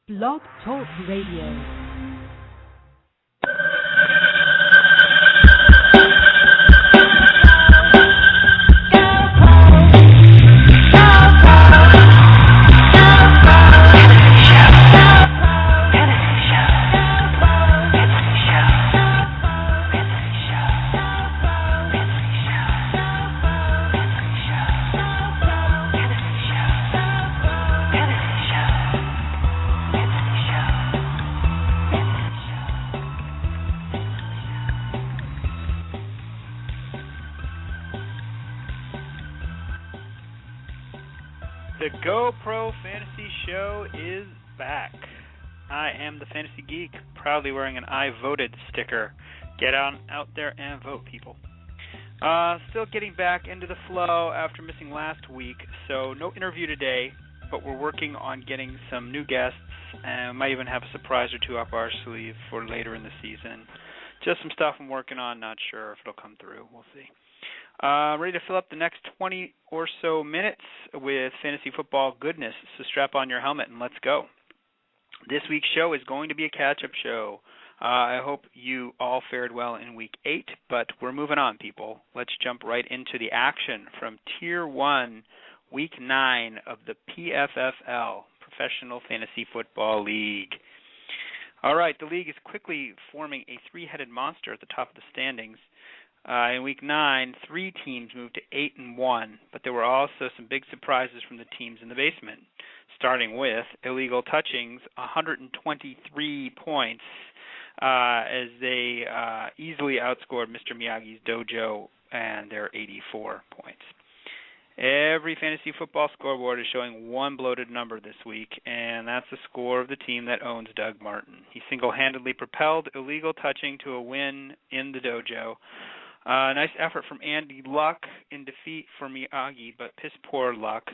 Blog Talk Radio. The GoPro Fantasy Show is back. I am the Fantasy Geek, proudly wearing an I voted sticker. Get out there and vote, people. Still getting back into the flow after missing last week, so no interview today, but we're working on getting some new guests, and might even have a surprise or two up our sleeve for later in the season. Just some stuff I'm working on, not sure if it'll come through. We'll see. Ready to fill up the next 20 or so minutes with fantasy football goodness, so strap on your helmet and let's go. This week's show is going to be a catch-up show. I hope you all fared well in Week 8, but we're moving on, people. Let's jump right into the action from Tier 1, Week 9 of the PFFL, Professional Fantasy Football League. All right, the league is quickly forming a three-headed monster at the top of the standings. In Week 9, 3 teams moved to 8-1, but there were also some big surprises from the teams in the basement, starting with Illegal Touchings, 123 points, as they easily outscored Mr. Miyagi's Dojo and their 84 points. Every fantasy football scoreboard is showing one bloated number this week, and that's the score of the team that owns Doug Martin. He single-handedly propelled Illegal Touching to a win in the Dojo. Nice effort from Andy Luck in defeat for Miyagi, but piss-poor luck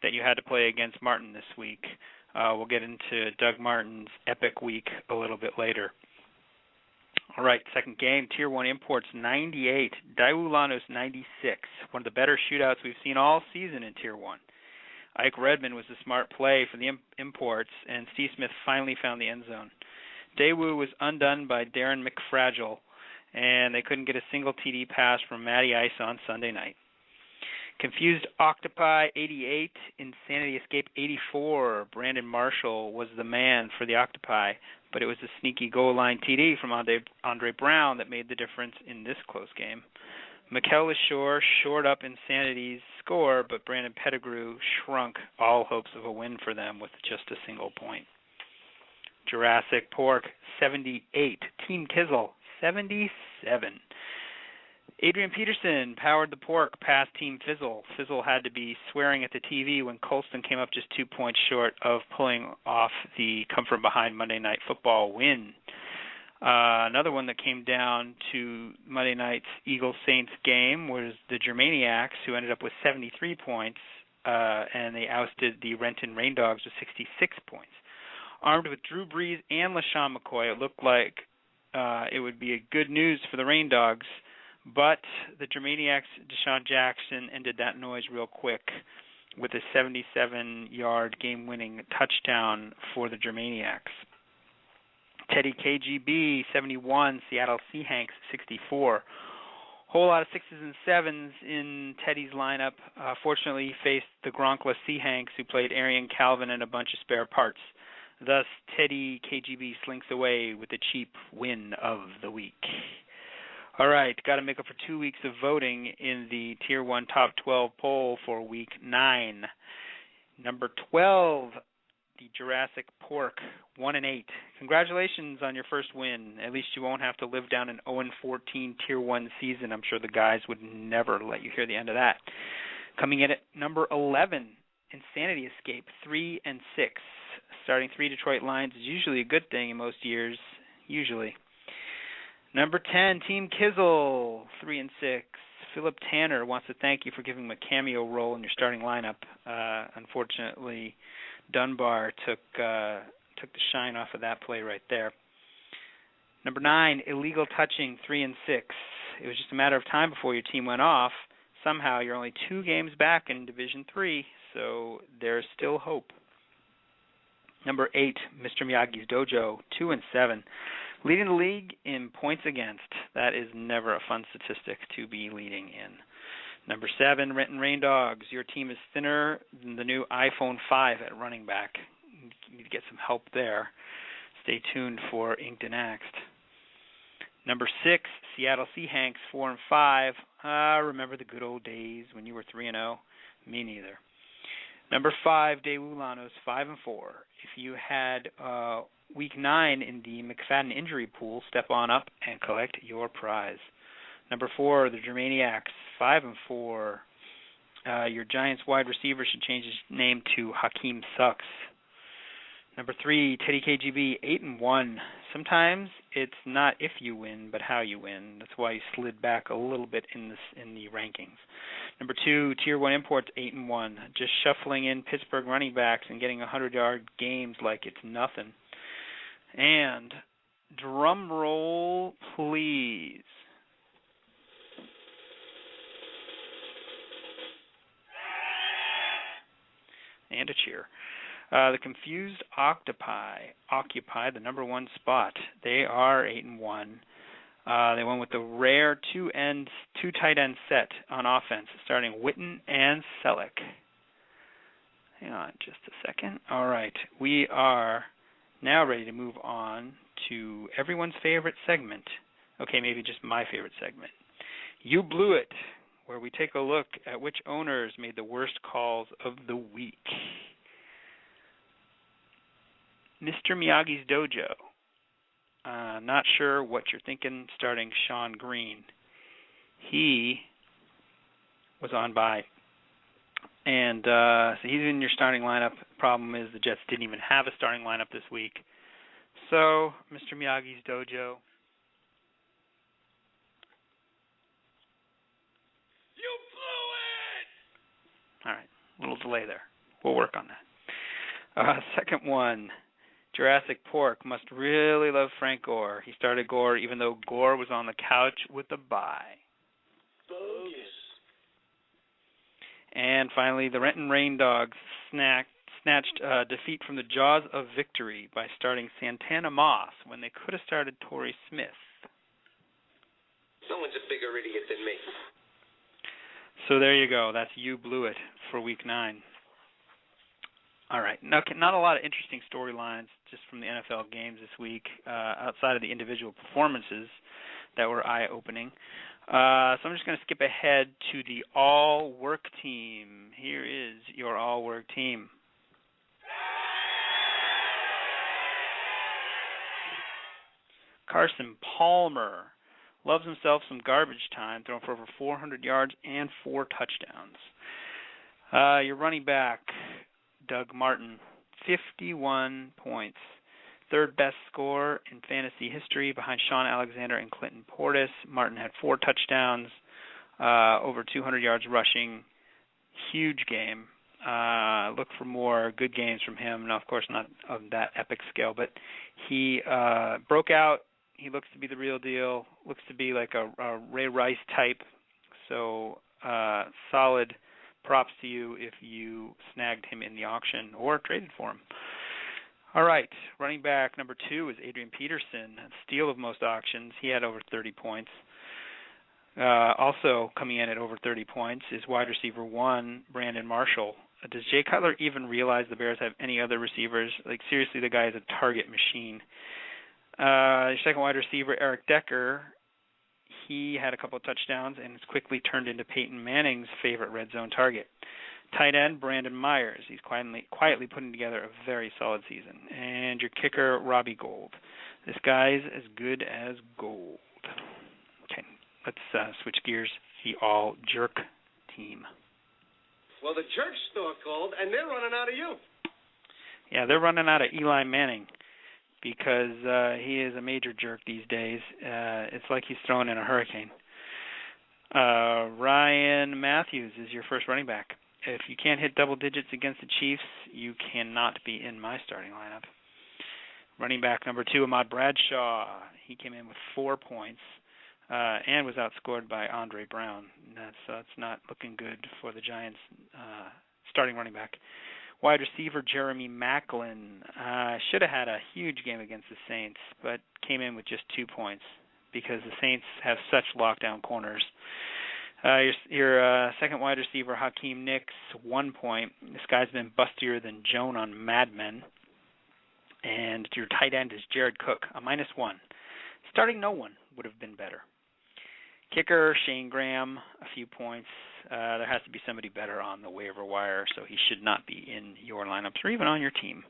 that you had to play against Martin this week. We'll get into Doug Martin's epic week a little bit later. All right, second game, Tier 1 Imports 98, Daewoo Lanos 96, one of the better shootouts we've seen all season in Tier 1. Ike Redmond was a smart play for the Imports, and Steve Smith finally found the end zone. Daewoo was undone by Darren McFragile, and they couldn't get a single TD pass from Matty Ice on Sunday night. Confused Octopi 88, Insanity Escape 84. Brandon Marshall was the man for the Octopi, but it was a sneaky goal line TD from Andre Brown that made the difference in this close game. Mikel Lashore shored up Insanity's score, but Brandon Pettigrew shrunk all hopes of a win for them with just a single point. Jurassic Pork 78, Team Kizzle 77. Adrian Peterson powered the Pork past Team Fizzle. Fizzle had to be swearing at the TV when Colston came up just 2 points short of pulling off the come from behind Monday Night Football win. Another one that came down to Monday night's Eagles-Saints game was the Germaniacs, who ended up with 73 points, and they ousted the Renton Rain Dogs with 66 points. Armed with Drew Brees and LaShawn McCoy, it looked like it would be a good news for the Rain Dogs, but the Germaniacs' Deshaun Jackson ended that noise real quick with a 77-yard game-winning touchdown for the Germaniacs. Teddy KGB 71, Seattle Seahawks 64. Whole lot of 6s and 7s in Teddy's lineup. Fortunately, he faced the Gronkless Seahawks, who played Arian Calvin and a bunch of spare parts. Thus, Teddy KGB slinks away with the cheap win of the week. All right, got to make up for 2 weeks of voting in the Tier 1 Top 12 poll for Week 9. Number 12, the Jurassic Pork, 1-8. Congratulations on your first win. At least you won't have to live down an 0-14 Tier 1 season. I'm sure the guys would never let you hear the end of that. Coming in at number 11, Insanity Escape, 3-6. Starting 3 Detroit Lions is usually a good thing in most years, usually. Number 10, Team Kizzle, 3-6. Philip Tanner wants to thank you for giving him a cameo role in your starting lineup. Unfortunately, Dunbar took the shine off of that play right there. Number 9, Illegal Touching, 3-6. It was just a matter of time before your team went off. Somehow you're only 2 games back in Division 3, so there's still hope. Number 8, Mr. Miyagi's Dojo, 2-7, leading the league in points against. That is never a fun statistic to be leading in. Number 7, Renton Rain Dogs. Your team is thinner than the new iPhone 5 at running back. You need to get some help there. Stay tuned for Inked and Axed. Number 6, Seattle Seahanks, 4-5. Remember the good old days when you were 3-0? Me neither. Number 5, Daewoo Lanos, 5-4. If you had Week 9 in the McFadden injury pool, step on up and collect your prize. Number 4, the Germaniacs, 5-4. Your Giants wide receiver should change his name to Hakeem Sucks. Number 3, Teddy KGB, 8-1. Sometimes it's not if you win, but how you win. That's why he slid back a little bit in the rankings. Number 2, Tier 1 Imports, 8-1. Just shuffling in Pittsburgh running backs and getting 100-yard games like it's nothing. And drum roll, please. And a cheer. The Confused Octopi occupy the number 1 spot. They are 8-1. They went with the rare two tight end set on offense, starting Witten and Selleck. Hang on just a second. All right, we are now ready to move on to everyone's favorite segment. Okay, maybe just my favorite segment. You Blew It, where we take a look at which owners made the worst calls of the week. Mr. Miyagi's Dojo. Not sure what you're thinking, starting Sean Green. He was on bye. And so he's in your starting lineup. Problem is the Jets didn't even have a starting lineup this week. So, Mr. Miyagi's Dojo. You blew it! All right, a little delay there. We'll work on that. Second one. Jurassic Pork must really love Frank Gore. He started Gore even though Gore was on the couch with a bye. Bogus. And finally, the Renton Rain Dogs snatched defeat from the jaws of victory by starting Santana Moss when they could have started Torrey Smith. Someone's a bigger idiot than me. So there you go. That's You Blew It for Week 9. All right. Now, not a lot of interesting storylines just from the NFL games this week, outside of the individual performances that were eye-opening. So I'm just going to skip ahead to the all-work team. Here is your all-work team. Carson Palmer loves himself some garbage time, throwing for over 400 yards and 4 touchdowns. Your running back, Doug Martin, 51 points. Third best score in fantasy history behind Sean Alexander and Clinton Portis. Martin had 4 touchdowns, over 200 yards rushing. Huge game. Look for more good games from him. Now, of course, not of that epic scale, but he broke out. He looks to be the real deal. Looks to be like a Ray Rice type. So solid props to you if you snagged him in the auction or traded for him. All right, running back number 2 is Adrian Peterson, steal of most auctions. He had over 30 points. Also coming in at over 30 points is wide receiver 1, Brandon Marshall. Does Jay Cutler even realize the Bears have any other receivers? Like, seriously, the guy is a target machine. Your second wide receiver, Eric Decker, he had a couple of touchdowns and has quickly turned into Peyton Manning's favorite red zone target. Tight end, Brandon Myers. He's quietly putting together a very solid season. And your kicker, Robbie Gould. This guy's as good as gold. Okay, let's switch gears. The all-jerk team. Well, the church store called, and they're running out of you. Yeah, they're running out of Eli Manning because he is a major jerk these days. It's like he's thrown in a hurricane. Ryan Matthews is your first running back. If you can't hit double digits against the Chiefs, you cannot be in my starting lineup. Running back number 2, Ahmad Bradshaw. He came in with 4 points and was outscored by Andre Brown. That's not looking good for the Giants' starting running back. Wide receiver Jeremy Maclin should have had a huge game against the Saints, but came in with just 2 points because the Saints have such lockdown corners. Your second wide receiver, Hakeem Nicks, 1 point. This guy's been bustier than Joan on Mad Men. And your tight end is Jared Cook, a -1. Starting no one would have been better. Kicker, Shane Graham, a few points. There has to be somebody better on the waiver wire, so he should not be in your lineups or even on your team.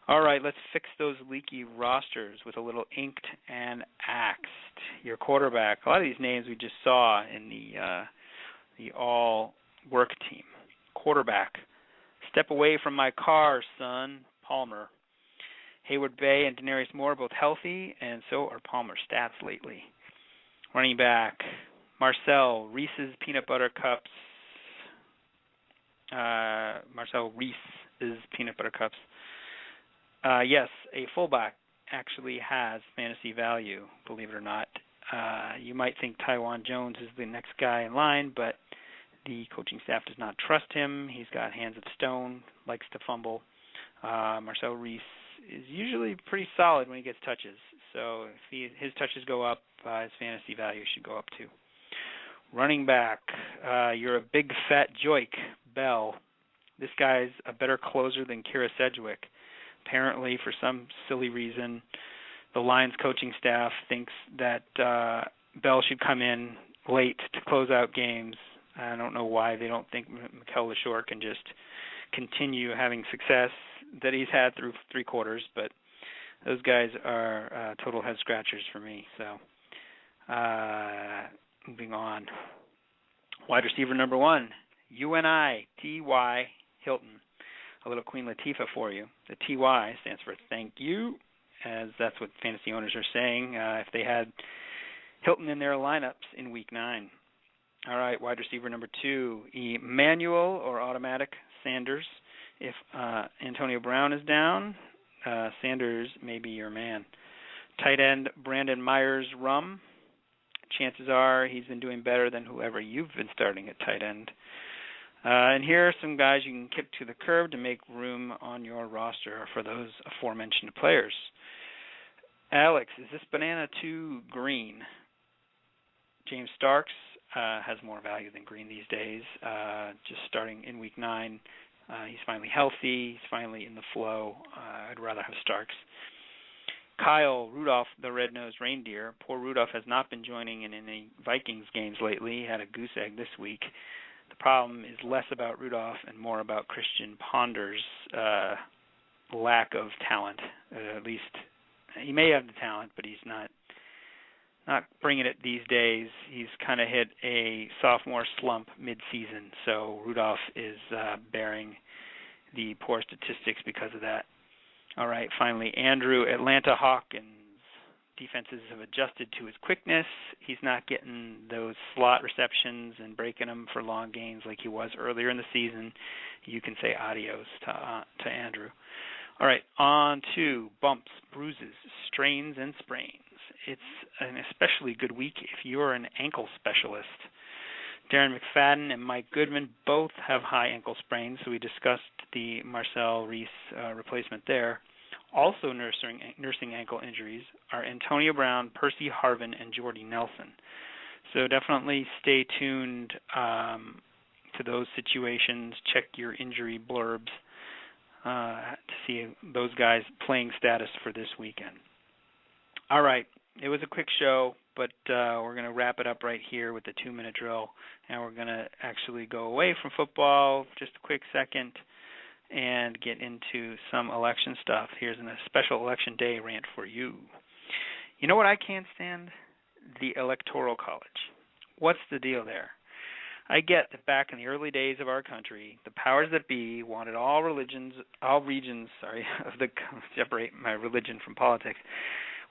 All right, let's fix those leaky rosters with a little inked and axed. Your quarterback, a lot of these names we just saw in the all-work team. Quarterback, step away from my car, son, Palmer. Hayward Bay and Denarius Moore both healthy, and so are Palmer's stats lately. Running back, Marcel Reese's Peanut Butter Cups. Marcel Reese's Peanut Butter Cups. Yes, a fullback actually has fantasy value, believe it or not. You might think Tywan Jones is the next guy in line, but the coaching staff does not trust him. He's got hands of stone, likes to fumble. Marcel Reese is usually pretty solid when he gets touches. So if his touches go up, his fantasy value should go up too. Running back, you're a big fat joik, Bell. This guy's a better closer than Kira Sedgwick. Apparently, for some silly reason, the Lions coaching staff thinks that Bell should come in late to close out games. I don't know why they don't think Mikel LaShore can just continue having success that he's had through 3 quarters, but those guys are total head scratchers for me. So, moving on. Wide receiver number 1, UNI T.Y. Hilton. A little Queen Latifah for you. The T.Y. stands for thank you, as that's what fantasy owners are saying if they had Hilton in their lineups in Week 9. All right, wide receiver number 2, Emmanuel or automatic Sanders. If Antonio Brown is down, Sanders may be your man. Tight end Brandon Myers-Rum. Chances are he's been doing better than whoever you've been starting at tight end. And here are some guys you can kick to the curb to make room on your roster for those aforementioned players. Alex, is this banana too green? James Starks has more value than green these days. Just starting in Week 9, he's finally healthy. He's finally in the flow. I'd rather have Starks. Kyle Rudolph, the red-nosed reindeer. Poor Rudolph has not been joining in any Vikings games lately. He had a goose egg this week. The problem is less about Rudolph and more about Christian Ponder's lack of talent. At least he may have the talent, but he's not bringing it these days. He's kind of hit a sophomore slump mid-season, so Rudolph is bearing the poor statistics because of that. All right, finally, Andrew, Atlanta Hawkins. Defenses have adjusted to his quickness. He's not getting those slot receptions and breaking them for long gains like he was earlier in the season. You can say adios to Andrew. All right, on to bumps, bruises, strains, and sprains. It's an especially good week if you're an ankle specialist. Darren McFadden and Mike Goodman both have high ankle sprains, so we discussed the Marcel Reese replacement there. Also nursing ankle injuries are Antonio Brown, Percy Harvin, and Jordy Nelson. So definitely stay tuned to those situations. Check your injury blurbs to see those guys' playing status for this weekend. All right, it was a quick show, but we're going to wrap it up right here with the 2-minute drill, and we're going to actually go away from football just a quick second and get into some election stuff. Here's a special election day rant for you. You know what I can't stand? The Electoral College. What's the deal there? I get that back in the early days of our country, the powers that be wanted all regions of the, separate my religion from politics,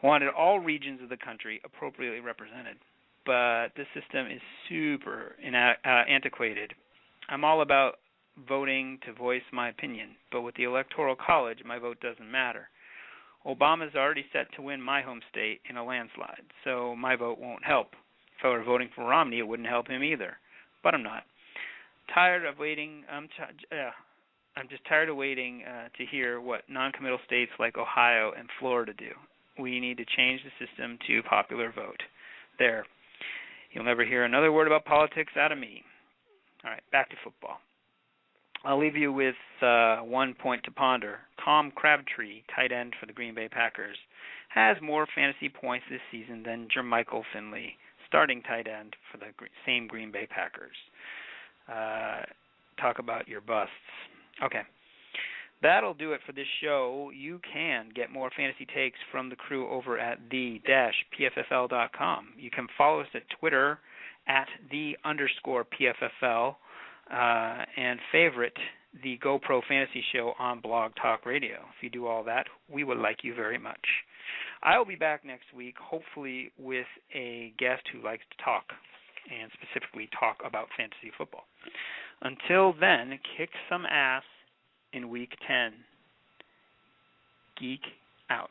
wanted all regions of the country appropriately represented. But this system is super antiquated. I'm all about voting to voice my opinion, but with the Electoral College, my vote doesn't matter. Obama's already set to win my home state in a landslide, so my vote won't help. If I were voting for Romney, it wouldn't help him either, but I'm not. Tired of waiting. I'm I'm just tired of waiting to hear what non-committal states like Ohio and Florida do. We need to change the system to popular vote. There. You'll never hear another word about politics out of me. All right, back to football. I'll leave you with 1 point to ponder. Tom Crabtree, tight end for the Green Bay Packers, has more fantasy points this season than Jermichael Finley, starting tight end for the same Green Bay Packers. Talk about your busts. Okay. That'll do it for this show. You can get more fantasy takes from the crew over at the-pffl.com. You can follow us at Twitter at @the_PFFL and favorite the GoPro Fantasy Show on Blog Talk Radio. If you do all that, we would like you very much. I'll be back next week, hopefully with a guest who likes to talk, and specifically talk about fantasy football. Until then, kick some ass in Week 10. Geek out.